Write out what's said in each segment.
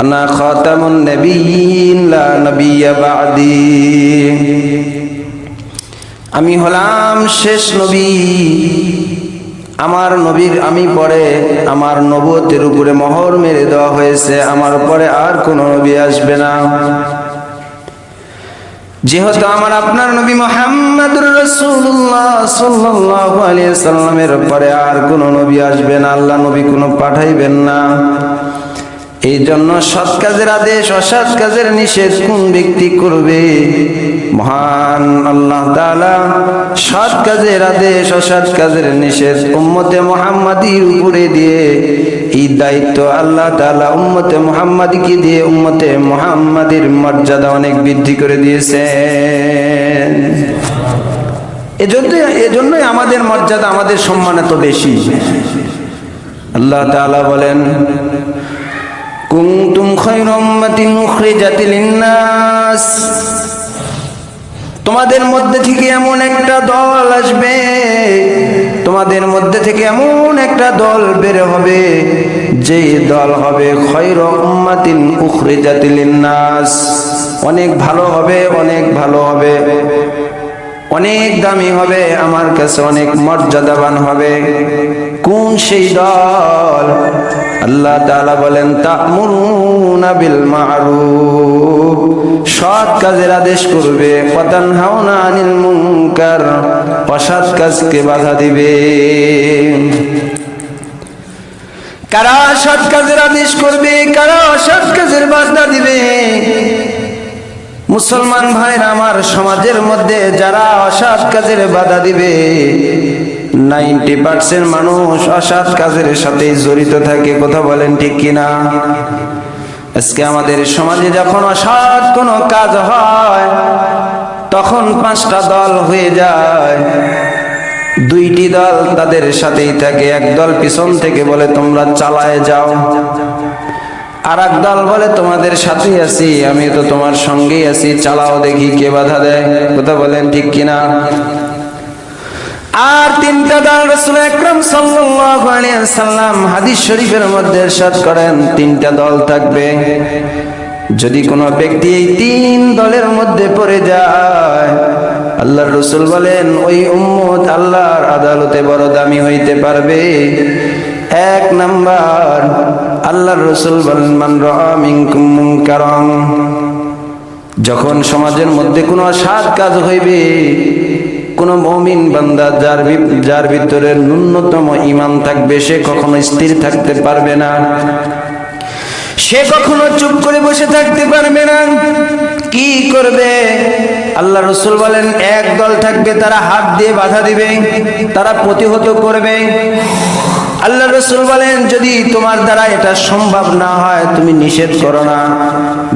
আনা খাতামুন নবিয়্যিন লা নবিয়্যা বা'দি, আমি হলাম শেষ নবী, আমার নবীর আমি পরে আমার নবুয়তের উপরে মোহর মেরে দেওয়া হয়েছে, আমার পরে আর কোনো নবী আসবে না। যেহেতু আমার আপনার নবী মুহাম্মদুর রাসূলুল্লাহ সাল্লাল্লাহু আলাইহি সাল্লামের পরে আর কোনো নবী আসবে না, আল্লাহ নবী কোনো পাঠাইবেন না। এই জন্য সৎ কাজের আদেশ অসৎ কাজের নিষেধ কোন ব্যক্তি করবে? মহান আল্লাহ তাআলা সৎ কাজের আদেশ অসৎ কাজের নিষেধ উম্মতে মুহাম্মাদির উপরে দিয়ে এই দায়িত্ব আল্লাহ তাআলা উম্মতে মুহাম্মাদিকে দিয়ে উম্মতে মুহাম্মাদির মর্যাদা অনেক বৃদ্ধি করে দিয়েছেন। এজন্যই আমাদের মর্যাদা আমাদের সম্মান এত বেশি। আল্লাহ তাআলা বলেন, কুনতুম খায়রা উম্মাতিন উখরিজাত লিন-নাস, তোমাদের মধ্যে থেকে এমন একটা দল আসবে, তোমাদের মধ্যে থেকে এমন একটা দল বের হবে, যে দল হবে খায়রা উম্মাতিন উখরিজাত লিন-নাস, অনেক ভালো হবে, অনেক ভালো হবে, অনেক দামি হবে, আমার কাছে অনেক মর্যাদাবান হবে। কোন সেই দল? আল্লাহ তাআলা বলেন, তা'মুরুনা বিল মা'রুফ, সৎ কাজের আদেশ করবে, ওয়া তানহাউনা আনিল মুনকার, অসৎ কাজকে বাধা দিবে। কারা সৎ কাজের আদেশ করবে, কারা অসৎ কাজের বাধা দিবে? মুসলমান ভাইরা আমার, সমাজের মধ্যে যারা অসৎ কাজের বাধা দিবে 90% মানুষ অসৎ কাজের সাথে জড়িত থাকে। কথা বলেন ঠিক কিনা? আজকে আমাদের সমাজে যখন অসৎ কোনো কাজ হয় তখন 5টা দল হয়ে যায়, 2টি দল তাদের সাথেই থাকে। এক দল পিছন থেকে বলে তোমরা চালায় যাও, আর এক দল বলে তোমাদের সাথেই আছি, আমি তো তোমার সঙ্গেই আছি, চালাও দেখি কে বাধা দেয়। কথা বলেন ঠিক কিনা? আর 3টা দল রাসূল আকরাম সাল্লাল্লাহু আলাইহি ওয়াসাল্লাম হাদিস শরীফের মধ্যে ইরশাদ করেন 3টা দল থাকবে। যদি কোনো ব্যক্তি এই 3 দলের মধ্যে পড়ে যায়, আল্লাহর রাসূল বলেন ওই উম্মত আল্লাহর আদালতে বড় দামি হইতে পারবে। 1 নাম্বার, আল্লাহর রাসূল বলেন, মান রাআ মিনকুম মুনকারান, যখন সমাজের মধ্যে কোনো অসৎ কাজ হইবে, কোন মুমিন বান্দা যার ভিতরে ন্যূনতম ঈমান থাকবে, সে কখনো স্থির থাকতে পারবে না, সে কখনো চুপ করে বসে থাকতে পারবে না। কি করবে? আল্লাহ রাসূল বলেন, এক দল থাকবে তারা হাত দিয়ে বাধা দিবে, তারা প্রতিহত করবে। আল্লাহ রাসূল বলেন, যদি তোমার দ্বারা এটা সম্ভব না হয় তুমি নিষেধ করো না।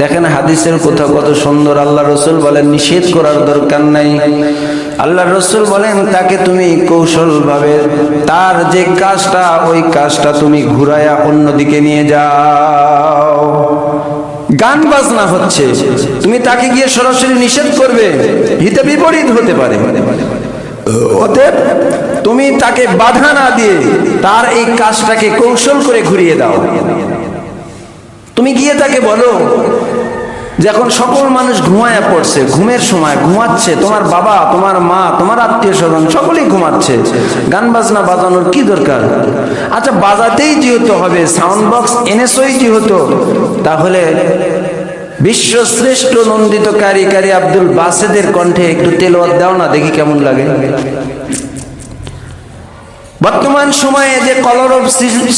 দেখেন হাদিসের কথা কত সুন্দর। আল্লাহ রাসূল বলেন নিষেধ করার দরকার নাই। আল্লাহ রাসূল বলেন তাকে তুমি কৌশলভাবে তার যে কাজটা, ওই কাজটা তুমি ঘুরায়া অন্যদিকে নিয়ে যাও। গান বাজনা হচ্ছে, তুমি তাকে গিয়ে সরাসরি নিষেধ করবে, হিতে বিপরীত হতে পারে। অতএব তুমি তাকে বাধা না দিয়ে তার এই কাজটাকে কৌশল করে ঘুরিয়ে দাও। তুমি গিয়ে তাকে বলো, যখন সকল মানুষ ঘুমায়া পড়ছে, ঘুমের সময় ঘুমাচ্ছে, তোমার বাবা, তোমার মা, তোমার আত্মীয় স্বজন সকলেই ঘুমাচ্ছে, গান বাজনা বাজানোর কি দরকার? আচ্ছা বাজাতেই যেহেতু হবে, সাউন্ড বক্স এনেছই যেহেতু, তাহলে বিশ্বশ্রেষ্ঠ নন্দিত কারিকারি আব্দুল বাসেদের কণ্ঠে একটু তেলাওয়াত দাও না, দেখি কেমন লাগে। বর্তমান সময়ে যে কলরব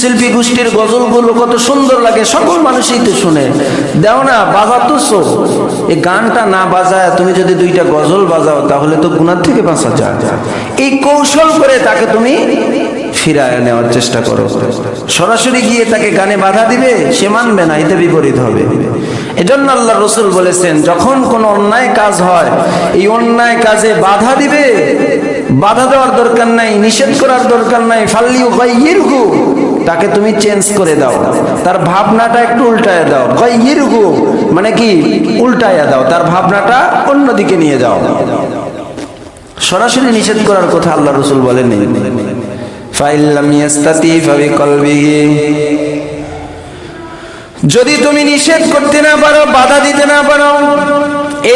শিল্পী গোষ্ঠীর গজলগুলো কত সুন্দর লাগে, সকল মানুষই তো শুনে, দাও না, বাজাতেছো। এই গানটা না বাজায় তুমি যদি 2টা গজল বাজাও তাহলে তো গুনাহ থেকে বাঁচা যায়। এই কৌশল করে তাকে তুমি ফিরায় নেওয়ার চেষ্টা করো। সরাসরি গিয়ে তাকে গানে বাধা দিবে, সে মানবে না, এতে বিপরীত হবে। এজন্য আল্লাহ রাসূল বলেছেন, যখন কোনো অন্যায় কাজ হয়, এই অন্যায় কাজে বাধা দিবে, বাধা দেওয়ার দরকার নাই, নিষেধ করার দরকার নাই, ফাল্লিউগাইয়িরহু, তাকে তুমি চেঞ্জ করে দাও, তার ভাবনাটা একটু উল্টায় দাও। গাইয়িরহু মানে কি? উল্টায়া দাও, তার ভাবনাটা অন্যদিকে নিয়ে যাও। সরাসরি নিষেধ করার কথা আল্লাহ রাসূল বলেননি। ফাইল্লাম ইয়াস্তাতি ফাবিকলবিহি, যদি তুমি নিষেধ করতে না পারো, বাধা দিতে না পারো,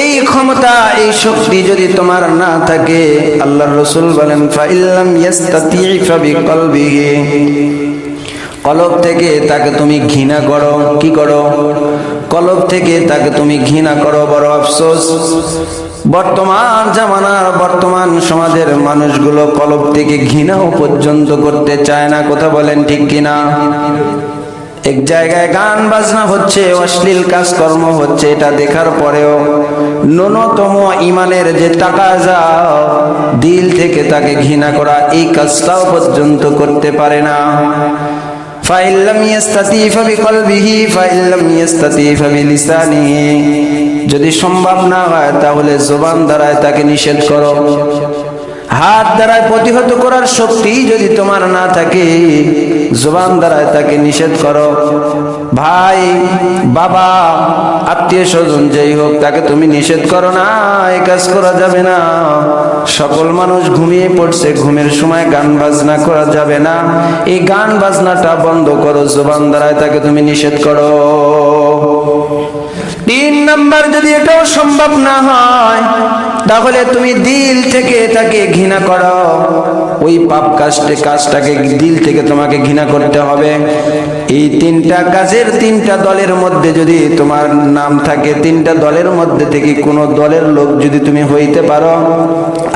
এই ক্ষমতা এই শক্তি যদি তোমার না থাকে, আল্লাহর রাসূল বলেন ফাইল্লাম ইয়াস্তাতি ফাবিকলবিহি, কলব থেকে তাকে তুমি ঘৃণা করো। কি করো? কলব থেকে তাকে তুমি ঘৃণা করো। বড় আফসোস, বর্তমান জামানার বর্তমান সমাজের মানুষগুলো কলব থেকে ঘৃণাও পর্যন্ত করতে চায় না। কথা বলেন ঠিক কিনা? এক জায়গায় গান বাজনা হচ্ছে, অশ্লীল কাজকর্ম হচ্ছে, এটা দেখার পরেও ন্যূনতম ইমানের যে তাকাজা, দিল থেকে তাকে ঘৃণা করা, এই কাজটাও পর্যন্ত করতে পারে না। ফাইল্লাম ইয়াস্তাতি ফাবিকলবিহি ফাইল্লাম ইয়াস্তাতি ফাবিলিসানিহি, যদি সম্ভব না হয় তাহলে জবান দ্বারায় তাকে নিষেধ করো। হাত দ্বারায় প্রতিহত করার শক্তি যদি তোমার না থাকে, জবান দ্বারায় তাকে নিষেধ করো। ভাই, বাবা, আত্মীয় স্বজন যেই হোক, তাকে তুমি নিষেধ করো না, এই কাজ করা যাবে না। সকল মানুষ ঘুমিয়ে পড়ছে, ঘুমের সময় গান বাজনা করা যাবে না, এই গান বাজনাটা বন্ধ করো, জবান দ্বারায় তাকে তুমি নিষেধ করো। 3 নাম্বার, যদি এটাও সম্ভব না হয় তাহলে তুমি দিল থেকে তাকে ঘৃণা করো। ওই পাপ কাজটাকে দিল থেকে তোমাকে ঘৃণা করতে হবে। এই 3টা কাজের 3টা দলের মধ্যে যদি তোমার নাম থাকে, 3টা দলের মধ্যে থেকে কোনো দলের লোক যদি তুমি হইতে পারো,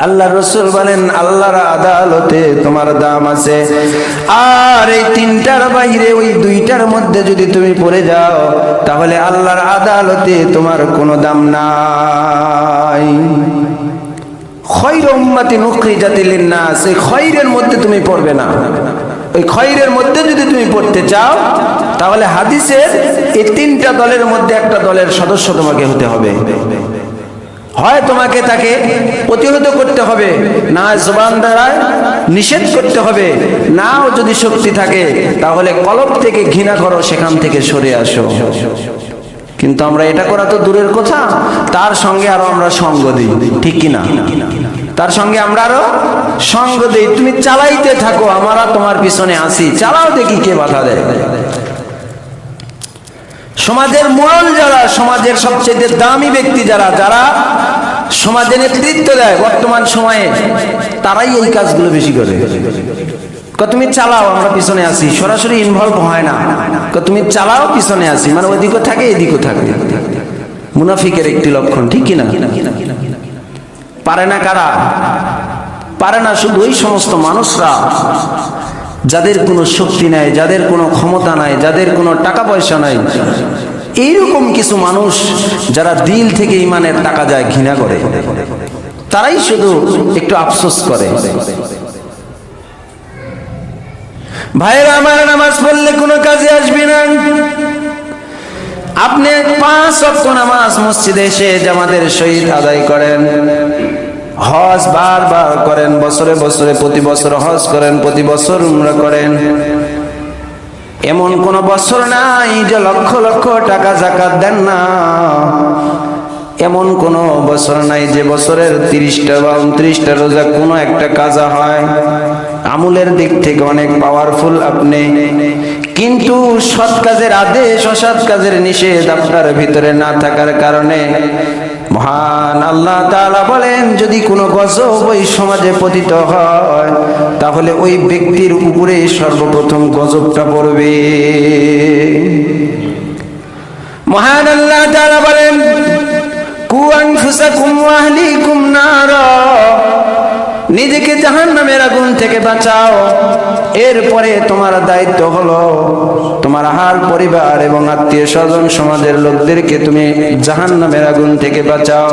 আল্লাহর রাসূল বলেন আল্লাহর আদালতে তোমার দাম আছে। আর এই 3টার বাইরে ওই 2টার মধ্যে যদি তুমি পড়ে যাও, তাহলে আল্লাহর আদালতে তোমার কোনো দাম নাই। খৈর উম্মতিন উখরিজাত লিন-নাস, এই খৈরের মধ্যে তুমি পড়বে না। ওই খৈরের মধ্যে যদি তুমি পড়তে চাও, তাহলে হাদিসের এই 3টা দলের মধ্যে একটা দলের সদস্য তোমাকে হতে হবে। হয় তোমাকে তাকে প্রতিহত করতে হবে, না জবান দ্বারা নিষেধ করতে হবে, নাও যদি শক্তি থাকে তাহলে কলব থেকে ঘৃণা করো, সেখান থেকে সরে আসো। কিন্তু আমরা এটা করা তো দূরের কথা, তার সঙ্গে আরো আমরা সঙ্গ দিই, ঠিক কিনা? তার সঙ্গে আমরা আরো সঙ্গ দিই। তুমি চালাইতে থাকো, আমরা তোমার পিছনে আসি, চালাও, দেখি কে বাধা দেয়। সমাজের মোড়ল যারা, সমাজের সবচেয়ে দামি ব্যক্তি যারা, যারা সমাজে নেতৃত্ব দেয় বর্তমান সময়ে, তারাই এই কাজগুলো বেশি করে। তুমি চালাও, আমরা পিছনে আসি, সরাসরি ইনভলভ হয় না। তুমি চালাও, পিছনে আসি, মানে ওদিকে থাকে এদিকে থাকে। মুনাফিকের একটি লক্ষণ, ঠিক কিনা? পারে না কারা? পারে না শুধু ওই সমস্ত মানুষরা যাদের কোনো শক্তি নাই, যাদের কোনো ক্ষমতা নাই, যাদের কোনো টাকা পয়সা নাই। এইরকম কিছু মানুষ যারা দিল থেকে ইমানের টাকা যায় ঘৃণা করে, তারাই শুধু একটু আফসোস করে। ভাইরা আমার, নামাজ পড়লে কোনো কাজে আসবে না। আপনি 5 ওয়াক্ত নামাজ মসজিদে এসে জামাতের সহিত আদায় করেন, হজ বারবার করেন, বছরে বছরে প্রতি বছর হজ করেন, প্রতি বছর উমরা করেন, এমন কোন বছর নাই যে লক্ষ লক্ষ টাকা যাকাত দেন না। এমন কোন বছর নাই যে বছরের 30টা বা 29টা রোজা কোনো একটা কাজা হয়। আমলের দিক থেকে অনেক পাওয়ারফুল আপনি, কিন্তু সৎ কাজের আদেশ অসৎ কাজের নিষেধ আপনার ভিতরে না থাকার কারণে মহান আল্লাহ তাআলা বলেন, যদি কোনো গজব ওই সমাজে পতিত হয় তাহলে ওই ব্যক্তির উপরে সর্বপ্রথম গজবটা পড়বে। মহান আল্লাহ তাআলা বলেন, কু আনফুসাকুম ওয়া আহলিকুম নারা, নিজেকে জাহান্নামের আগুন থেকে বাঁচাও। এরপরে তোমার দায়িত্ব হলো তোমার আহার, পরিবার এবং আত্মীয় স্বজন সমাজের লোকদেরকে তুমি জাহান্নামের আগুন থেকে বাঁচাও।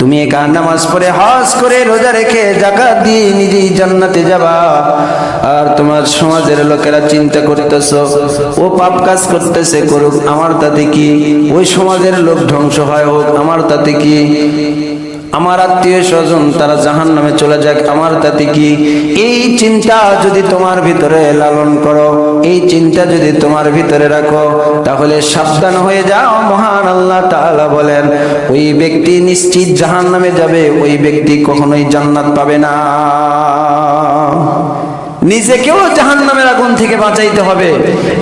তুমি একা নামাজ পড়ে, হজ করে, রোজা রেখে, যাকাত দিয়ে নিজেই জান্নাতে যাবা, আর তোমার সমাজের লোকেরা চিন্তা করতেছো ও পাপ কাজ করতেছে, করুক, আমার তাতে কি? ওই সমাজের লোক ধ্বংস হয়, হোক, আমার তাতে কি? আমার আত্মীয় স্বজন তারা জাহান্নামে চলে যাক, আমার তাতে কি? এই চিন্তা যদি তোমার ভিতরে লালন করো, এই চিন্তা যদি তোমার ভিতরে রাখো, তাহলে সাবধান হয়ে যাও। মহান আল্লাহ তাআলা বলেন, ওই ব্যক্তি নিশ্চিত জাহান্নামে যাবে, ওই ব্যক্তি কখনোই জান্নাত পাবে না। নিজেকেও জাহান্নামের আগুন থেকে বাঁচাইতে হবে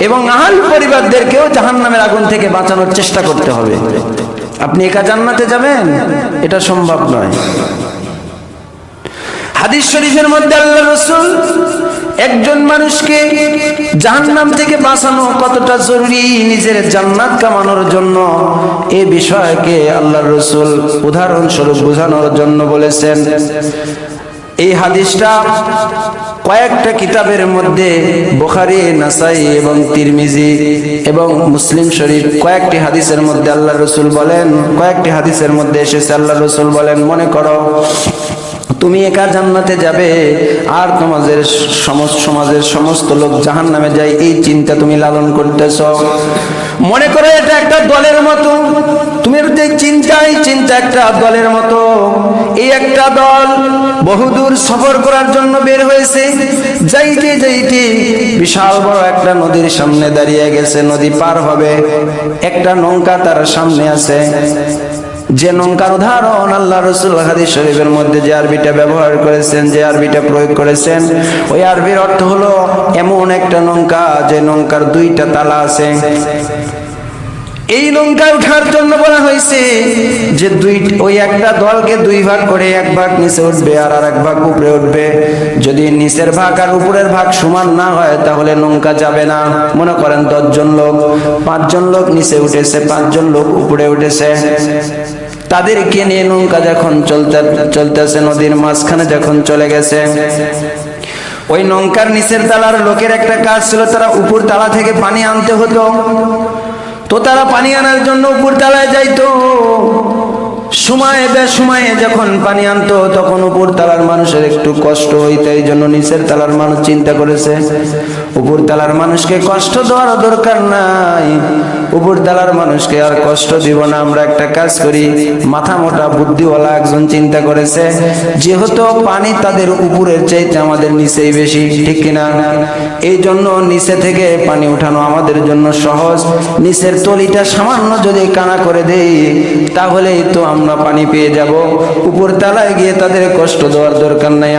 এবং আহল পরিবারদেরকেও জাহান্নামের আগুন থেকে বাঁচানোর চেষ্টা করতে হবে। আপনি একা জান্নাতে যাবেন, এটা সম্ভব নয়। হাদিস শরীফের মধ্যে আল্লাহর রাসূল একজন মানুষকে জাহান্নাম থেকে বাঁচানো কতটা জরুরি, নিজের জান্নাত কামানোর জন্য এই বিষয়কে আল্লাহর রাসূল উদাহরণস্বরূপ বোঝানোর জন্য বলেছেন। এই হাদিসটা কয়েকটা কিতাবের মধ্যে বুখারী, নাসাই এবং তিরমিজি এবং মুসলিম শরীফ কয়েকটি হাদিসের মধ্যে আল্লাহর রাসূল বলেন, কয়েকটি হাদিসের মধ্যে এসেছে আল্লাহর রাসূল বলেন, মনে করো তুমি একা জান্নাতে যাবে আর তোমাদের সমাজের সমস্ত লোক জাহান্নামে যায়, এই চিন্তা তুমি লালন করতেছো। মনে করো এটা একটা দলের মতো, তুমি যে চিন্তা, এই চিন্তা একটা দলের মতো। এই একটা দল বহুদূর সফর করার জন্য বের হয়েছে, যাইতে যাইতে বিশাল বড় একটা নদীর সামনে দাঁড়িয়ে গেছে, নদী পার হবে। একটা নৌকা তার সামনে আছে, যে নৌকার উদাহরণ আল্লাহ রাসূল হাদিস শরীফের মধ্যে যে আরবিটা ব্যবহার করেছেন, যে আরবিটা প্রয়োগ করেছেন, ওই আরবির অর্থ হলো এমন একটা নৌকা যে নৌকার দুইটা তালা আছে। এই নৌকায় ওঠার জন্য বলা হয়েছে যে ওই একটা দলকে দুই ভাগ করে, এক ভাগ নিচে উঠবে আর এক ভাগ উপরে উঠবে। যদি নিচের ভাগ আর উপরের ভাগ সমান না হয় তাহলে নৌকা যাবে না। মনে করেন 10 জন লোক, 5 জন লোক নিচে উঠেছে, 5 জন লোক উপরে উঠেছে। তাদেরকে নিয়ে নৌকা যখন চলতেছে, নদীর মাঝখানে যখন চলে গেছে, ওই নৌকার নিচের তালার লোকের একটা কাজ ছিল, তারা উপর তালা থেকে পানি আনতে হতো। তো তারা পানি আনার জন্য উপর তালায় যাইতো। সময়ে বেসময়ে যখন পানি আনতো তখন উপর তালার মানুষের একটু কষ্ট হইতো, এই জন্য নিচের তালার মানুষ চিন্তা করেছে উপর তালার মানুষকে কষ্ট দেওয়ার দরকার নাই, উপর তালার মানুষকে আর কষ্ট দিব না, আমরা একটা কাজ করি। মাথা মোটা বুদ্ধিওয়ালা একজন চিন্তা করেছে, যেহেতু পানি তাদের উপরের চাইতে আমাদের নিচেই বেশি, ঠিক কিনা? এই জন্য নিচে থেকে পানি উঠানো আমাদের জন্য সহজ। নিচের তলিটা সামান্য যদি কানা করে দেই তাহলেই তো আমরা পানি পেয়ে যাব, উপর তলায় গিয়ে তাদের কষ্ট দেওয়ার দরকার নাই।